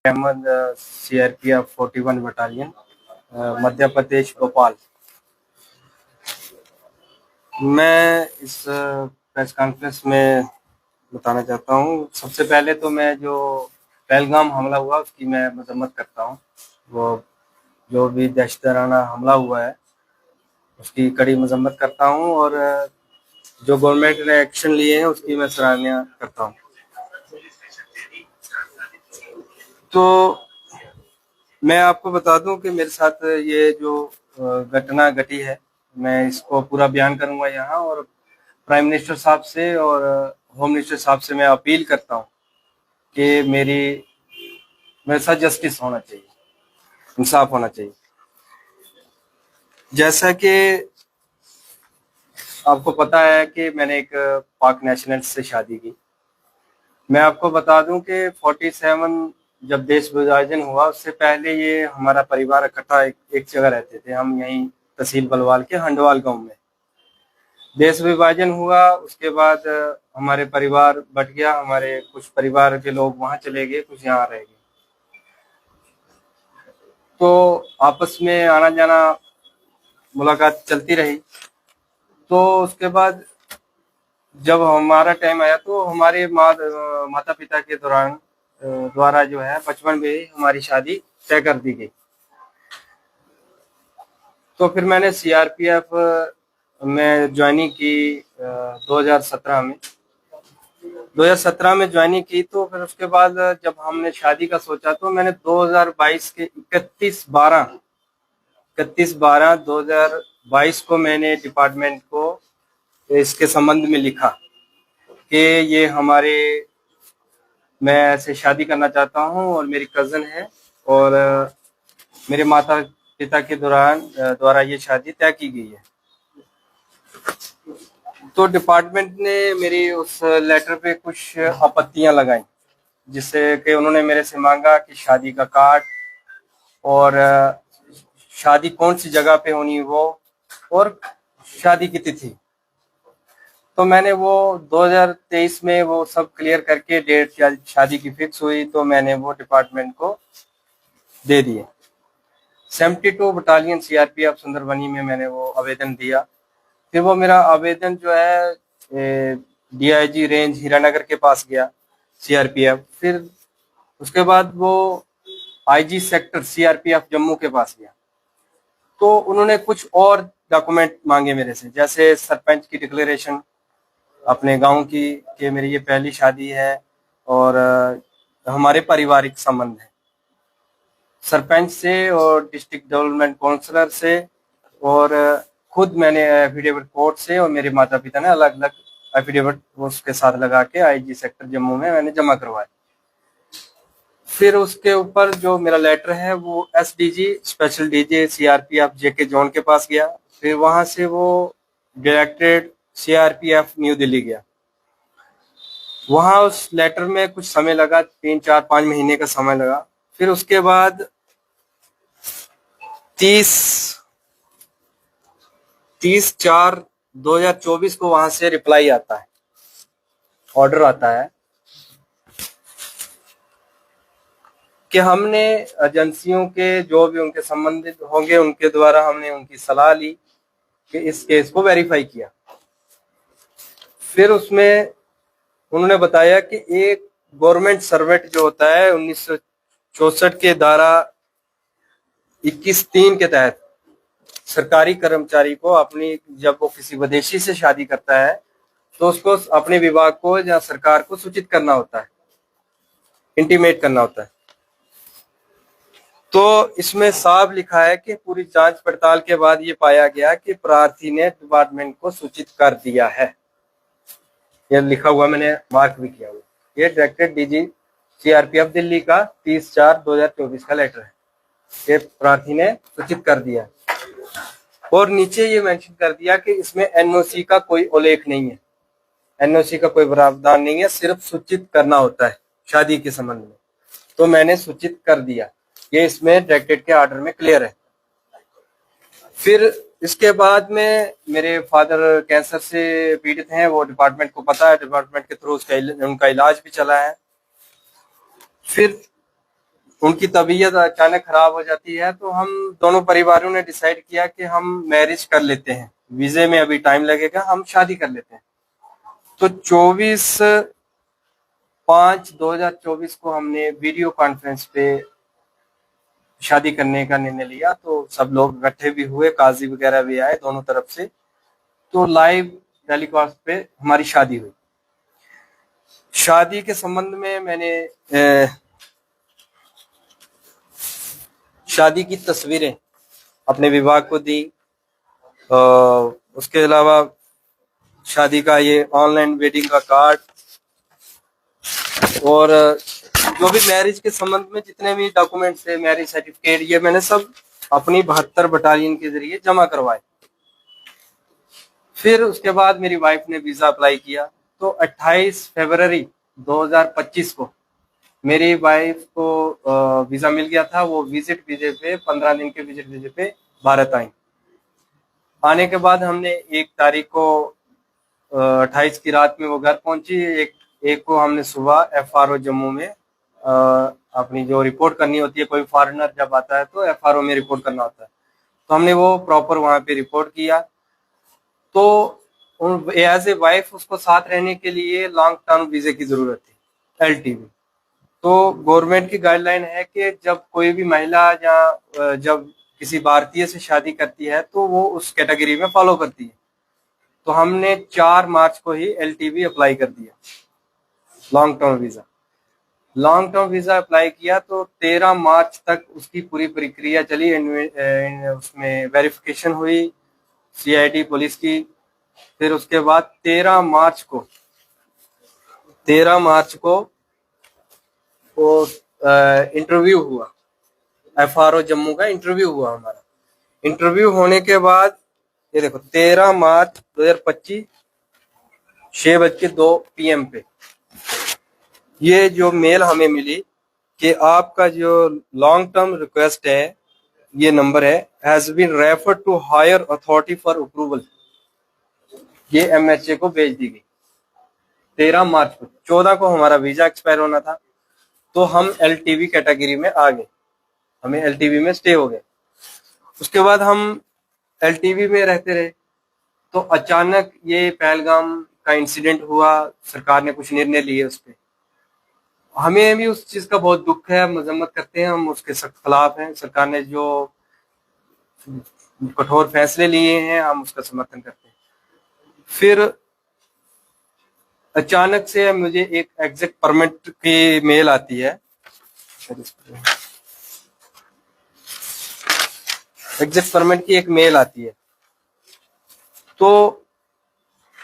Ahmad, CRPF 41 battalion, Madhya Pradesh, Bhopal. मैं इस press conference में बताना चाहता हूँ, सबसे पहले तो मैं जो पहलगाम हमला हुआ उसकी मैं मजम्मत करता हूँ। वो जो भी दहशतगाराना हमला हुआ है उसकी कड़ी मजम्मत करता हूँ, और जो गवर्नमेंट ने एक्शन लिए हैं उसकी मैं सराहना करता हूँ। तो मैं आपको बता दूं कि मेरे साथ ये जो घटना घटी है, मैं इसको पूरा बयान करूंगा यहाँ, और प्राइम मिनिस्टर साहब से और होम मिनिस्टर साहब से मैं अपील करता हूँ कि मेरे साथ जस्टिस होना चाहिए, इंसाफ होना चाहिए। जैसा कि आपको पता है कि मैंने एक पाक नेशनल से शादी की। मैं आपको बता दूं कि 47 जब देश विभाजन हुआ उससे पहले ये हमारा परिवार इकट्ठा एक जगह रहते थे। हम यहीं तहसील बलवाल के हंडवाल गांव में। देश विभाजन हुआ उसके बाद हमारे परिवार बट गया, हमारे कुछ परिवार के लोग वहां चले गए, कुछ यहाँ रह गए। तो आपस में आना जाना मुलाकात चलती रही। तो उसके बाद जब हमारा टाइम आया तो हमारे माता पिता के द्वारा जो है बचपन में ही हमारी शादी तय कर दी गई। तो फिर मैंने CRPF में ज्वाइनिंग की 2017 में ज्वाइनिंग की। तो फिर उसके बाद जब हमने शादी का सोचा तो मैंने 2022 के 31/12/2022 को मैंने डिपार्टमेंट को इसके संबंध में लिखा कि ये मैं ऐसे शादी करना चाहता हूँ और मेरी कजन है, और मेरे माता पिता के द्वारा ये शादी तय की गई है। तो डिपार्टमेंट ने मेरी उस लेटर पे कुछ आपत्तियां लगाई, जिससे कि उन्होंने मेरे से मांगा कि शादी का कार्ड और शादी कौन सी जगह पे होनी वो, और शादी की तिथि। तो मैंने वो 2023 में वो सब क्लियर करके डेट शादी की फिक्स हुई, तो मैंने वो डिपार्टमेंट को दे दिए। 72 बटालियन CRPF सुंदरबनी में मैंने वो आवेदन दिया। फिर वो मेरा आवेदन जो है DIG रेंज हीरानगर के पास गया CRPF। फिर उसके बाद वो IG सेक्टर CRPF जम्मू के पास गया। तो उन्होंने कुछ और डॉक्यूमेंट मांगे मेरे से, जैसे सरपंच की डिक्लेरेशन अपने गांव की कि मेरी ये पहली शादी है और हमारे पारिवारिक संबंध है, सरपंच से और डिस्ट्रिक्ट डेवलपमेंट काउंसलर से, और खुद मैंने एफिडेविट कोर्ट से और मेरे माता पिता ने अलग अलग एफिडेविट उसके साथ लगा के IG सेक्टर जम्मू में मैंने जमा करवाया। फिर उसके ऊपर जो मेरा लेटर है वो SDG special DJ CRPF JK zone के पास गया। फिर वहां से वो डायरेक्टेड CRPF न्यू दिल्ली गया। वहां उस लेटर में कुछ समय लगा, 3-4-5 महीने का समय लगा। फिर उसके बाद 30/4/2024 को वहां से रिप्लाई आता है, ऑर्डर आता है कि हमने एजेंसियों के जो भी उनके संबंधित होंगे उनके द्वारा हमने उनकी सलाह ली कि इस केस को वेरीफाई किया। फिर उसमें उन्होंने बताया कि एक गवर्नमेंट सर्वेंट जो होता है 1964 के धारा 21(3) के तहत सरकारी कर्मचारी को अपनी जब वो किसी विदेशी से शादी करता है तो उसको अपने विभाग को या सरकार को सूचित करना होता है, इंटीमेट करना होता है। तो इसमें साफ लिखा है कि पूरी जांच पड़ताल के बाद ये पाया गया कि प्रार्थी ने डिपार्टमेंट को सूचित कर दिया है। यह लिखा हुआ, मैंने मार्क भी किया हुआ। ये डायरेक्टेड DG CRPF दिल्ली का 30/4/2024 का लेटर है। ये प्रार्थी ने सूचित कर दिया, और नीचे ये मेंशन कर दिया कि इसमें NOC का कोई उल्लेख नहीं है, NOC का कोई प्रावधान नहीं है, सिर्फ सूचित करना होता है शादी के संबंध में। तो मैंने सूचित कर दिया, ये इसमें डायरेक्टेड के ऑर्डर में क्लियर है। फिर इसके बाद में मेरे फादर कैंसर से पीड़ित हैं, वो डिपार्टमेंट को पता है, डिपार्टमेंट के थ्रू उनका इलाज भी चला है। फिर उनकी तबीयत अचानक खराब हो जाती है, तो हम दोनों परिवारों ने डिसाइड किया कि हम मैरिज कर लेते हैं, वीजे में अभी टाइम लगेगा, हम शादी कर लेते हैं। तो 24/5/2024 को हमने वीडियो कॉन्फ्रेंस पे शादी करने का निर्णय लिया। तो सब लोग इकट्ठे भी हुए, काजी वगैरह भी आए दोनों तरफ से। तो लाइव टेलीकास्ट पे हमारी शादी हुई। शादी के संबंध में मैंने शादी की तस्वीरें अपने विभाग को दी। उसके अलावा शादी का ये ऑनलाइन वेडिंग का कार्ड और जो भी मैरिज के संबंध में जितने भी डॉक्यूमेंट्स थे, मैरिज सर्टिफिकेट, ये मैंने सब अपनी 72 बटालियन के जरिए जमा करवाए। फिर उसके बाद मेरी वाइफ ने वीजा अप्लाई किया। तो 28 फरवरी 2025 को मेरी वाइफ को वीजा मिल गया था। वो विजिट वीजे पे 15 दिन के विजिट वीजे पे भारत आई। आने के बाद हमने 1 तारीख को 28 की रात में वो घर पहुंची। एक को हमने सुबह FRO जम्मू में अपनी जो रिपोर्ट करनी होती है, कोई फॉरेनर जब आता है तो FRO में रिपोर्ट करना होता है, तो हमने वो प्रॉपर वहां पे रिपोर्ट किया। तो एज ए वाइफ उसको साथ रहने के लिए लॉन्ग टर्म वीजे की जरूरत थी, LTV। तो गवर्नमेंट की गाइडलाइन है कि जब कोई भी महिला या जब किसी भारतीय से शादी करती है तो वो उस कैटेगरी में फॉलो करती है। तो हमने 4 मार्च को ही LTV अप्लाई कर दिया, long term visa. Long term visa apply किया तो 13 मार्च तक उसकी पूरी प्रक्रिया चली। उसमें वेरिफिकेशन हुई CID पुलिस की। फिर उसके बाद 13 मार्च को वो इंटरव्यू हुआ, FRO जम्मू का इंटरव्यू हुआ हमारा। इंटरव्यू होने के बाद ये देखो 13 मार्च 2025 6:02 PM पे ये जो मेल हमें मिली कि आपका जो लॉन्ग टर्म रिक्वेस्ट है, ये नंबर है, has been referred to higher authority for approval. ये MHA को भेज दी गई 13 मार्च को। 14 को हमारा वीजा एक्सपायर होना था, तो हम LTV कैटेगरी में आ गए, हमें LTV में स्टे हो गए। उसके बाद हम LTV में रहते रहे। तो अचानक ये पहलगाम का इंसिडेंट हुआ, सरकार ने कुछ निर्णय लिए उस पर। हमें भी उस चीज का बहुत दुख है, मजम्मत करते हैं, हम उसके सख्त खिलाफ हैं। सरकार ने जो कठोर फैसले लिए हैं हम उसका समर्थन करते हैं। फिर अचानक से मुझे एक एग्जिट परमिट की मेल आती है। एग्जिट परमिट की एक मेल आती है, तो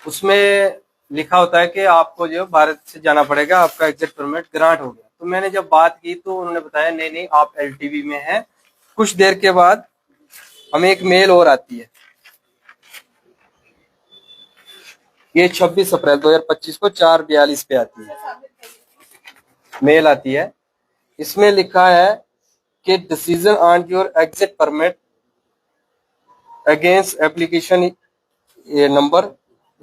उसमें लिखा होता है कि आपको जो भारत से जाना पड़ेगा, आपका एग्जिट परमिट ग्रांट हो गया। तो मैंने जब बात की तो उन्होंने बताया नहीं नहीं, आप LTV में हैं। कुछ देर के बाद हमें एक मेल और आती है, ये 26 अप्रैल 2025 को 4:42 पे आती है, मेल आती है। इसमें लिखा है कि decision on your exit permit against application number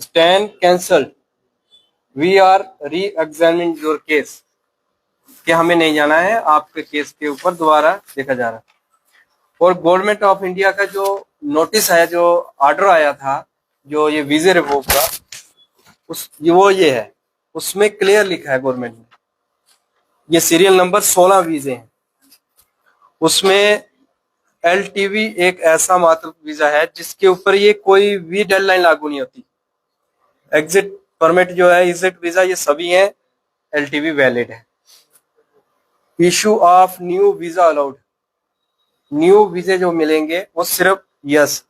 stand cancelled, we are re examining your case. कि हमें नहीं जाना है, आपके केस के ऊपर दोबारा देखा जा रहा है। और गवर्नमेंट ऑफ इंडिया का जो नोटिस है, जो ऑर्डर आया था, जो ये वीजे रिवोक का, वो ये है, उसमें क्लियर लिखा है गवर्नमेंट ने, ये सीरियल नंबर 16 वीजे हैं। उसमें LTV एक ऐसा मात्र वीजा है जिसके ऊपर ये कोई भी डेडलाइन लागू नहीं होती। एग्जिट परमिट जो है, एग्जिट वीजा, ये सभी हैं, LTV वैलिड है। Issue of new visa allowed, new वीजे जो मिलेंगे वो सिर्फ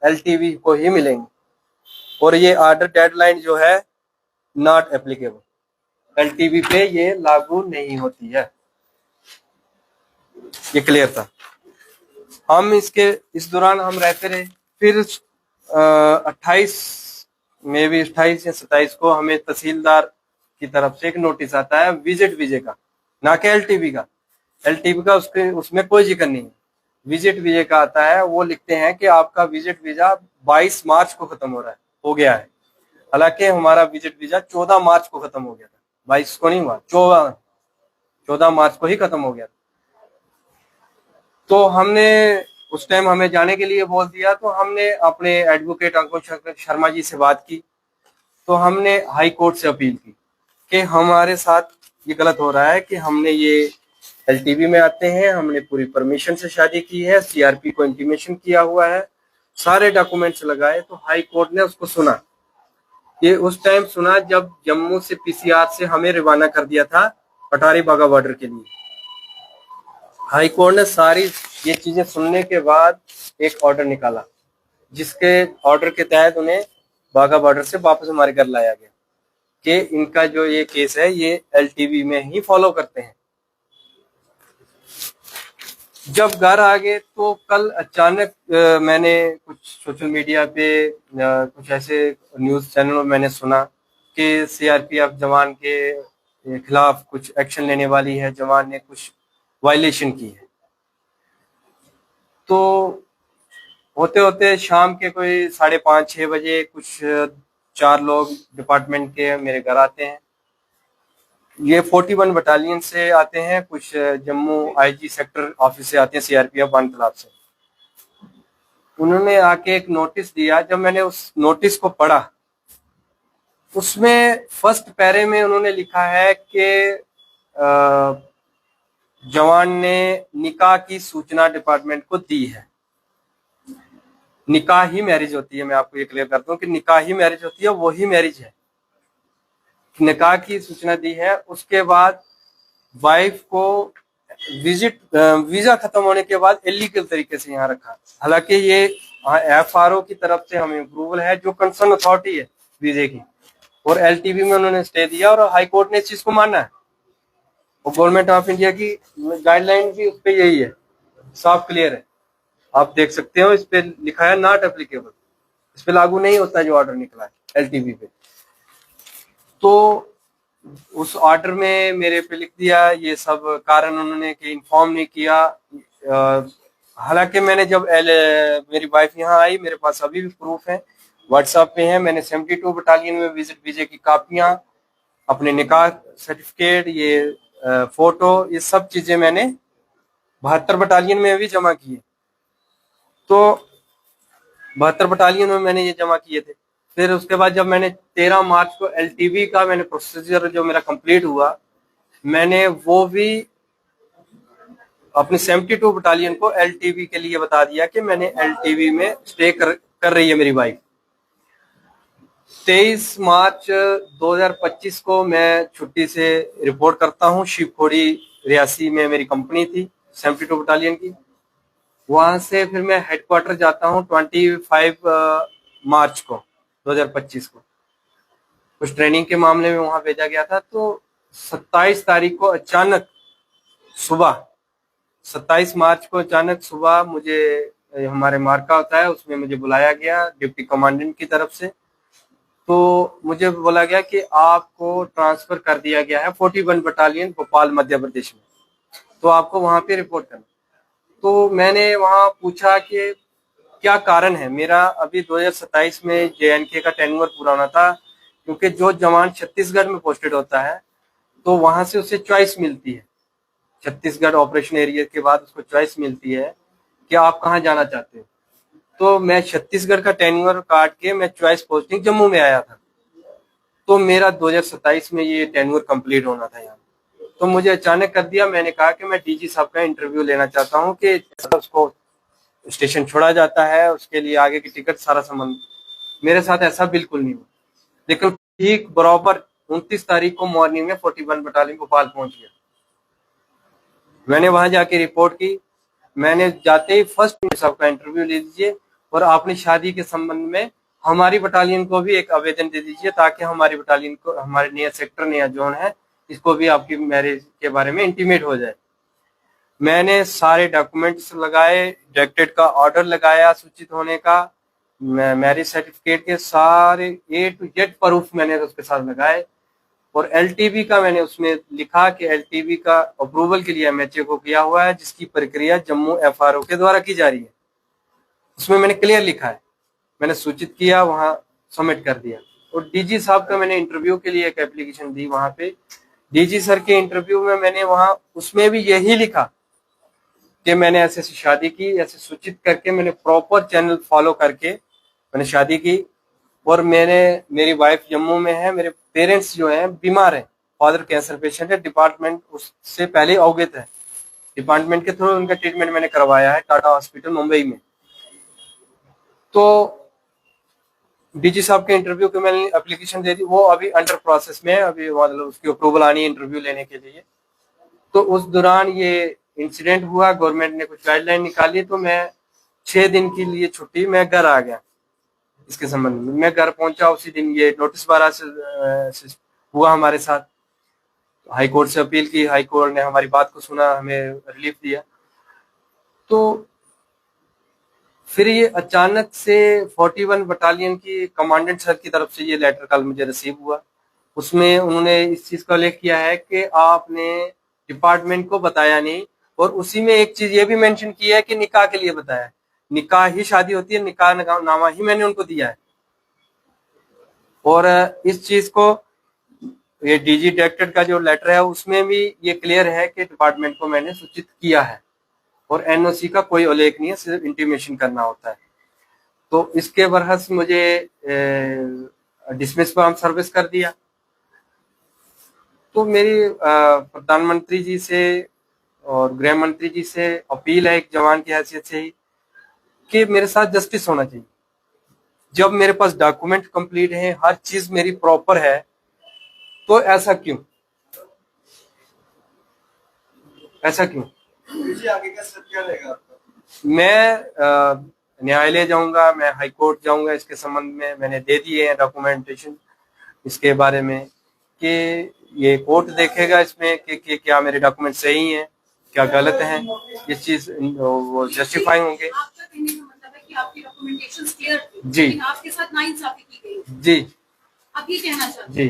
LTV को ही मिलेंगे। और ये ऑर्डर डेडलाइन जो है नॉट एप्लीकेबल, LTV पे ये लागू नहीं होती है। ये क्लियर था। हम इस दौरान हम रहते रहे। फिर 28 में भी 28 या 27 को हमें तहसीलदार की तरफ से एक नोटिस आता है विजिट वीजे का, ना कि LTV का। LTV का उसमें कोई जिक्र नहीं है, विजिट वीजे का आता है। वो लिखते हैं कि आपका विजिट वीजा 22 मार्च को खत्म हो गया है। हालांकि हमारा विजिट वीजा 14 मार्च को खत्म हो गया था, 22 को नहीं हुआ, 14 मार्च को ही खत्म हो गया था। तो हमने उस टाइम हमें जाने के लिए बोल दिया, तो हमने अपने एडवोकेट अंकुश शर्मा जी से बात की। तो हमने हाई कोर्ट से अपील की कि हमारे साथ ये गलत हो रहा है कि हमने ये एलटीवी में आते हैं, हमने पूरी परमिशन से शादी की है, सीआरपी को इंटीमेशन किया हुआ है, सारे डॉक्यूमेंट्स लगाए। तो हाई कोर्ट ने उसको सुना। ये उस टाइम सुना जब जम्मू से पीसीआर से हमें रवाना कर दिया था अटारी बागा बॉर्डर के लिए। हाई कोर्ट ने सारी ये चीजें सुनने के बाद एक ऑर्डर निकाला, जिसके ऑर्डर के तहत उन्हें बागा बॉर्डर से वापस हमारे घर लाया गया कि इनका जो ये केस है ये एलटीवी में ही फॉलो करते हैं। जब घर आ गए तो कल अचानक मैंने कुछ सोशल मीडिया पे कुछ ऐसे न्यूज चैनल में मैंने सुना कि सीआरपीएफ जवान के खिलाफ कुछ एक्शन लेने वाली है, जवान ने कुछ वायलेशन की है। तो होते होते शाम के कोई 5:30-6 बजे कुछ 4 लोग डिपार्टमेंट के मेरे घर आते हैं। ये 41 बटालियन से आते हैं, कुछ जम्मू आईजी सेक्टर ऑफिस से आते हैं, सीआरपीएफ वानतलाब से। उन्होंने आके एक नोटिस दिया। जब मैंने उस नोटिस को पढ़ा, उसमें फर्स्ट पैरे में उन्होंने लिखा है कि जवान ने निकाह की सूचना डिपार्टमेंट को दी है। निकाह ही मैरिज होती है, मैं आपको ये क्लियर करता हूँ कि निकाह ही मैरिज होती है, वही मैरिज है। निकाह की सूचना दी है। उसके बाद वाइफ को वीजा खत्म होने के बाद इलीगल तरीके से यहाँ रखा। हालांकि ये एफआरओ की तरफ से हमें अप्रूवल है, जो कंसर्न अथॉरिटी है वीजे की, और एलटीवी में उन्होंने स्टे दिया और हाई कोर्ट ने इस चीज को माना है। और गवर्नमेंट ऑफ इंडिया की गाइडलाइन भी उस पर यही है, साफ क्लियर है, आप देख सकते हो। इस पे लिखा है नॉट एप्लीकेबल, इस पे लागू नहीं होता जो ऑर्डर निकला है एलटीवी पे। तो उस ऑर्डर में मेरे पे लिख दिया ये सब कारण उन्होंने कि इन्फॉर्म नहीं किया। हालांकि मैंने जब मेरी वाइफ यहाँ आई, मेरे पास अभी भी प्रूफ है, व्हाट्सएप पे है। मैंने 72 बटालियन में विजिट वीजे की कापियां, अपने निकाह सर्टिफिकेट, ये फोटो, ये सब चीजें मैंने 72 बटालियन में भी जमा किए। तो 72 बटालियन में मैंने ये जमा किए थे। फिर उसके बाद जब मैंने 13 मार्च को एलटीवी का मैंने प्रोसीजर जो मेरा कंप्लीट हुआ, मैंने वो भी अपनी 72 बटालियन को एलटीवी के लिए बता दिया कि मैंने एलटीवी में स्टे कर रही है मेरी वाइफ। 23 मार्च 2025 को मैं छुट्टी से रिपोर्ट करता हूँ। शिवखोड़ी रियासी में मेरी कंपनी थी 72 बटालियन की। वहां से फिर मैं हेडक्वार्टर जाता हूँ 25 मार्च को 2025 को। कुछ ट्रेनिंग के मामले में वहां भेजा गया था। तो 27 तारीख को अचानक सुबह, 27 मार्च को अचानक सुबह मुझे, हमारे मार्का होता है उसमें मुझे बुलाया गया डिप्टी कमांडेंट की तरफ से। तो मुझे बोला गया कि आपको ट्रांसफर कर दिया गया है 41 बटालियन भोपाल मध्य प्रदेश में, तो आपको वहां पे रिपोर्ट करना। तो मैंने वहां पूछा कि क्या कारण है। मेरा अभी 2027 में जेएनके का टेन्योर पूरा होना था, क्योंकि जो जवान छत्तीसगढ़ में पोस्टेड होता है तो वहां से उसे चॉइस मिलती है। छत्तीसगढ़ ऑपरेशन एरिया के बाद उसको चॉइस मिलती है कि आप कहाँ जाना चाहते हो। तो मैं छत्तीसगढ़ का टेन्योर काट के मैं चॉइस पोस्टिंग जम्मू में आया था। तो मेरा 2027 में ये टेन्योर कंप्लीट होना था यहाँ। तो मुझे अचानक कर दिया। मैंने कहा कि मैं डीजी साहब का इंटरव्यू लेना चाहता हूँ कि उसको स्टेशन छोड़ा जाता है, उसके लिए आगे की टिकट सारा संबंध। मेरे साथ ऐसा बिल्कुल नहीं हुआ। लेकिन ठीक बराबर 29 तारीख को मॉर्निंग में 41 बटालियन भोपाल पहुंच गया। मैंने वहां जाके रिपोर्ट की। मैंने जाते ही फर्स्ट साहब का इंटरव्यू ले लीजिए और अपनी शादी के संबंध में हमारी बटालियन को भी एक आवेदन दे दीजिए, ताकि हमारी बटालियन को, हमारे नया सेक्टर, नया जोन है, इसको भी आपकी मैरिज के बारे में इंटीमेट हो जाए। मैंने सारे डॉक्यूमेंट्स लगाए, डायरेक्टेड का ऑर्डर लगाया सूचित होने का, मैरिज सर्टिफिकेट के सारे A to Z प्रूफ मैंने उसके साथ लगाए। और एलटीवी का मैंने उसमें लिखा कि एलटीवी का अप्रूवल के लिए एमएचए को किया हुआ है, जिसकी प्रक्रिया जम्मू एफआरओ के द्वारा की जा रही है। उसमें मैंने क्लियर लिखा है। मैंने सूचित किया, वहां सबमिट कर दिया। और डीजी साहब का मैंने इंटरव्यू के लिए एक एप्लीकेशन दी वहां पे। डीजी सर के इंटरव्यू में मैंने वहां उसमें भी यही लिखा कि मैंने ऐसे ऐसी शादी की, ऐसे सूचित करके मैंने प्रॉपर चैनल फॉलो करके मैंने शादी की। और मेरी वाइफ जम्मू में है, मेरे पेरेंट्स जो हैं बीमार हैं, फादर कैंसर पेशेंट है, डिपार्टमेंट उससे पहले अवगत है, डिपार्टमेंट के थ्रू उनका ट्रीटमेंट मैंने करवाया है टाटा हॉस्पिटल मुंबई में। तो डीजी साहब के इंटरव्यू के मैंने एप्लीकेशन दे दी, वो अभी अंडर प्रोसेस में है, अभी मतलब उसकी अप्रूवल आनी है इंटरव्यू लेने के लिए। तो उस दौरान ये इंसिडेंट हुआ, गवर्नमेंट ने कुछ गाइडलाइन निकाली, तो मैं 6 दिन के लिए छुट्टी मैं घर आ गया। इसके संबंध में मैं घर पहुंचा उसी दिन ये नोटिस 12 से हुआ हमारे साथ। हाई कोर्ट से अपील की, हाई कोर्ट ने हमारी बात को सुना, हमें रिलीफ दिया। तो फिर ये अचानक से 41 बटालियन की कमांडेंट सर की तरफ से ये लेटर कल मुझे रिसीव हुआ। उसमें उन्होंने इस चीज का उल्लेख किया है कि आपने डिपार्टमेंट को बताया नहीं, और उसी में एक चीज ये भी मेंशन की है कि निकाह के लिए बताया है। निकाह ही शादी होती है, निकाह नामा ही मैंने उनको दिया है। और इस चीज को ये डीजी डायरेक्टर का जो लेटर है उसमें भी ये क्लियर है कि डिपार्टमेंट को मैंने सूचित किया है, और एनओसी का कोई उल्लेख नहीं है, सिर्फ इंटीमेशन करना होता है। तो इसके बरहस मुझे डिसमिस फ्रॉम सर्विस कर दिया। तो मेरी प्रधानमंत्री जी से और गृह मंत्री जी से अपील है एक जवान की हैसियत से ही कि मेरे साथ जस्टिस होना चाहिए। जब मेरे पास डॉक्यूमेंट कंप्लीट है, हर चीज मेरी प्रॉपर है, तो ऐसा क्यों, ऐसा क्यों? आगे का स्टेप क्या रहेगा आपका? मैं न्यायालय जाऊंगा, मैं हाई कोर्ट जाऊंगा। इसके संबंध में मैंने दे दिए हैं डॉक्यूमेंटेशन इसके बारे में, कि ये कोर्ट देखेगा इसमें कि क्या मेरे डॉक्यूमेंट सही हैं, क्या गलत हैं, ये चीज वो जस्टिफाई होंगे। आपका कहने का मतलब है कि आपकी डॉक्यूमेंटेशंस क्लियर थी, जी, आपके साथ नाइंसाफी की गई, जी, आप ये कहना चाहते हैं? जी।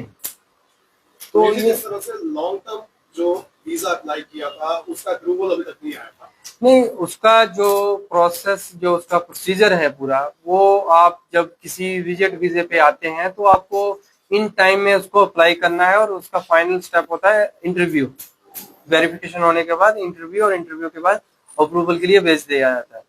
तो इस तरह से लॉन्ग टर्म जो वीजा अप्लाई किया था उसका अप्रूवल अभी तक नहीं आया था? नहीं, उसका जो प्रोसेस, जो उसका प्रोसीजर है पूरा, वो आप जब किसी विजिट वीजे पे आते हैं तो आपको इन टाइम में उसको अप्लाई करना है, और उसका फाइनल स्टेप होता है इंटरव्यू। वेरिफिकेशन होने के बाद इंटरव्यू, और इंटरव्यू के बाद अप्रूवल के लिए भेज दिया जाता है।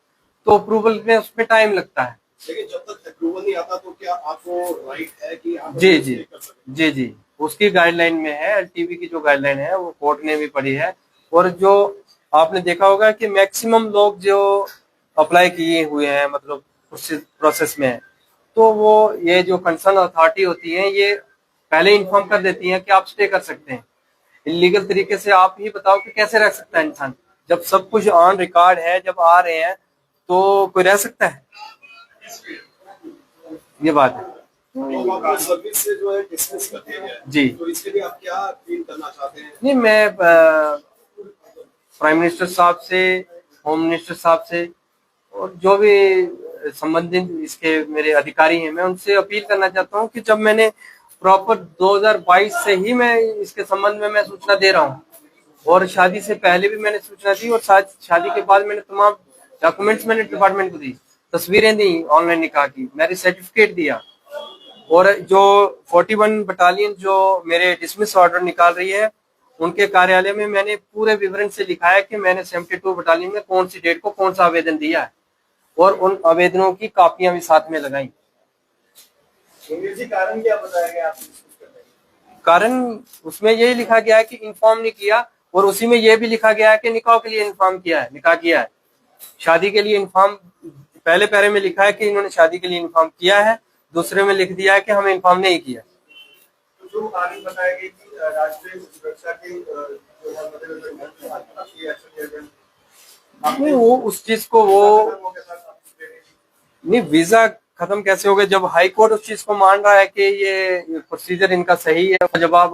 तो अप्रूवल में उसमें टाइम लगता है। लेकिन जब तक अप्रूवल नहीं आता तो क्या आपको राइट है कि आप जी जी जी जी उसकी गाइडलाइन में है, एलटीवी की जो गाइडलाइन है वो कोर्ट ने भी पढ़ी है। और जो आपने देखा होगा कि मैक्सिमम लोग जो अप्लाई किए हुए हैं, मतलब प्रोसेस में है, तो वो ये जो कंसर्न अथॉरिटी होती है ये पहले इन्फॉर्म कर देती है कि आप स्टे कर सकते हैं। इलीगल तरीके से आप ही बताओ कि कैसे रह सकता है इंसान, जब सब कुछ ऑन रिकॉर्ड है, जब आ रहे हैं तो कोई रह सकता है? ये बात है। तो सर्विस से जो है डिसमिस कर दिया गया जी, तो इसके लिए आप क्या अपील करना चाहते हैं? नहीं, मैं प्राइम मिनिस्टर साहब से, होम मिनिस्टर साहब से, और जो भी संबंधित इसके मेरे अधिकारी हैं, मैं उनसे अपील करना चाहता हूं कि जब मैंने प्रॉपर 2022 से ही मैं इसके संबंध में मैं सूचना दे रहा हूं, और शादी से पहले भी मैंने सूचना दी, और शादी के बाद मैंने तमाम डॉक्यूमेंट्स मैंने डिपार्टमेंट को दी, तस्वीरें दी ऑनलाइन निकाह की, मैरिज सर्टिफिकेट दिया। और जो 41 बटालियन जो मेरे डिसमिस ऑर्डर निकाल रही है, उनके कार्यालय में मैंने पूरे विवरण से लिखा है कि मैंने 72 बटालियन में कौन सी डेट को कौन सा आवेदन दिया है, और उन आवेदनों की कॉपियां भी साथ में लगाई। कारण क्या बताया गया आपको? कारण उसमें यही लिखा गया है कि इन्फॉर्म नहीं किया, और उसी में यह भी लिखा गया है कि निकाह के लिए इन्फॉर्म किया है, निकाह किया है। शादी के लिए इन्फॉर्म पहले पैरे में लिखा है कि इन्होंने शादी के लिए इन्फॉर्म किया है, दूसरे में लिख दिया है कि हमें इन्फॉर्म नहीं किया। जो आगे बताया गया कि राष्ट्रीय सुरक्षा के नहीं, वो उस चीज को वो नहीं, वीजा खत्म कैसे हो गए जब हाई कोर्ट उस चीज को मान रहा है कि ये प्रोसीजर इनका सही है। जब आप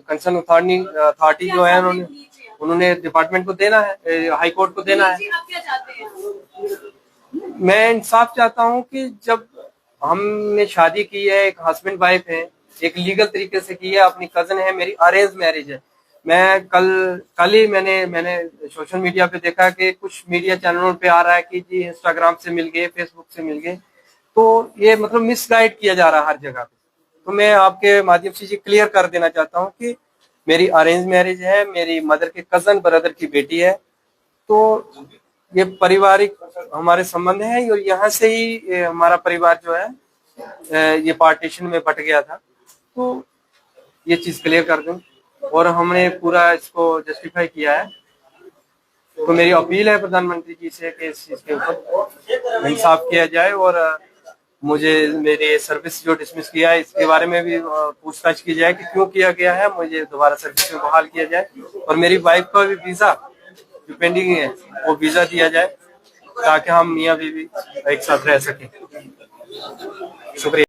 कंसर्न अथॉरिटी जो है उन्होंने डिपार्टमेंट को देना है, हाई कोर्ट को देना है। आप क्या चाहते हैं? मैं इंसाफ चाहता हूं कि जब हमने शादी की है, एक हस्बैंड वाइफ है, एक लीगल तरीके से की है, अपनी कजन है, मेरी अरेंज मैरिज है। मैं कल ही मैंने सोशल मीडिया पे देखा कि कुछ मीडिया चैनलों पे आ रहा है कि जी इंस्टाग्राम से मिल गए, फेसबुक से मिल गए, तो ये मतलब मिसगाइड किया जा रहा है हर जगह पे। तो मैं आपके माध्यम से ये क्लियर कर देना चाहता हूँ कि मेरी अरेंज मैरिज है, मेरी मदर के कजन ब्रदर की बेटी है, तो ये पारिवारिक हमारे संबंध है और यहाँ से ही हमारा परिवार जो है ये पार्टीशन में बट गया था। तो ये चीज क्लियर कर दूं और हमने पूरा इसको जस्टिफाई किया है। तो मेरी अपील है प्रधानमंत्री जी से कि इस चीज के ऊपर इंसाफ किया जाए और मुझे मेरी सर्विस जो डिसमिस किया है इसके बारे में भी पूछताछ की जाए कि क्यों किया गया है, मुझे दोबारा सर्विस में बहाल किया जाए और मेरी वाइफ का भी वीजा जो पेंडिंग है वो वीजा दिया जाए ताकि हम मियां बीवी एक साथ रह सकें। शुक्रिया।